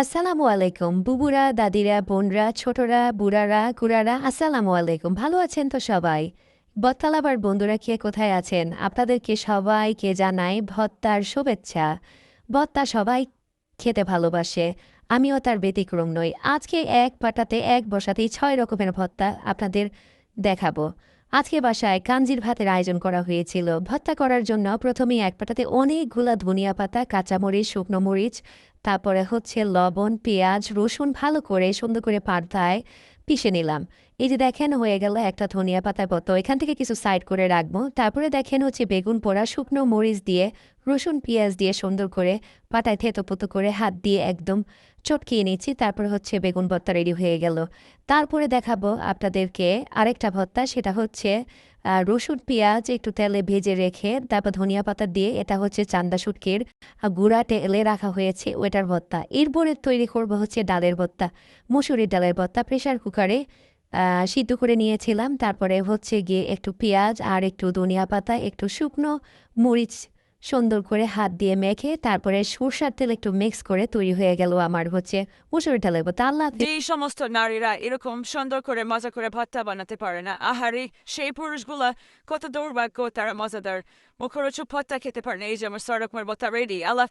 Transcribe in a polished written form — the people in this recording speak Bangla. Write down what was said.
আসসালামু আলাইকুম বুবুরা, দাদিরা, বোনরা, ছোটরা, বুড়ারা, কুড়ারা, আসসালামু আলাইকুম। ভালো আছেন তো সবাই? বত্তালাবার বন্ধুরা কে কোথায় আছেন? আপনাদেরকে সবাইকে জানাই ভত্তার শুভেচ্ছা। ভত্তা সবাই খেতে ভালোবাসে, আমিও তার ব্যতিক্রম নই। আজকে এক পাটাতে এক বসাতেই 6 রকমের ভত্তা আপনাদের দেখাবো। আজকে বাসায় কাঞ্জির ভাতের আয়োজন করা হয়েছিল। ভর্তা করার জন্য প্রথমেই এক পাটাতে অনেকগুলা ধনিয়া পাতা, কাঁচামরিচ, শুকনো মরিচ, তারপরে হচ্ছে লবণ, পেঁয়াজ, রসুন ভালো করে সুন্দর করে পাড়তায় পিষে নিলাম। এই যে দেখেন হয়ে গেল একটা ধনিয়া পাতার মতো। এখান থেকে কিছু সাইড করে রাখবো। তারপরে দেখেন হচ্ছে বেগুন পোড়া, শুকনো মরিচ দিয়ে, রসুন পেঁয়াজ দিয়ে সুন্দর করে পাটায় থেতোপুতো করে হাত দিয়ে একদম চটকিয়ে নিচ্ছি। তারপর হচ্ছে বেগুন ভর্তা রেডি হয়ে গেল। তারপরে দেখাবো আপনাদেরকে আরেকটা ভর্তা, সেটা হচ্ছে রসুন পেঁয়াজ একটু তেলে ভেজে রেখে তারপর ধনিয়া পাতা দিয়ে, এটা হচ্ছে চান্দা শুটকির গুঁড়া তেলে রাখা হয়েছে ওইটার ভর্তা। এরপরে তৈরি করবো হচ্ছে ডালের ভর্তা, মুসুরির ডালের ভর্তা। প্রেশার কুকারে সিদ্ধ করে নিয়েছিলাম। তারপরে হচ্ছে গিয়ে একটু পেঁয়াজ আর একটু ধনিয়া পাতা, একটু শুকনো মরিচ সুন্দর করে হাত দিয়ে মেখে তারপরে সরষার তেল একটু মিক্স করে তৈরি হয়ে গেল আমার হচ্ছে মুসুরির ডালের ভর্তা। আল্লাহ হাফেজ। যে সমস্ত নারীরা এরকম সুন্দর করে মজা করে ভর্তা বানাতে পারে না, আহারে সেই পুরুষগুলা কত দুর্ভাগ্য, তারা মজাদার মুখরোচক ভর্তা খেতে পারে না। এই যে আমার 6 রকমের ভর্তা রেডি। আল্লাহ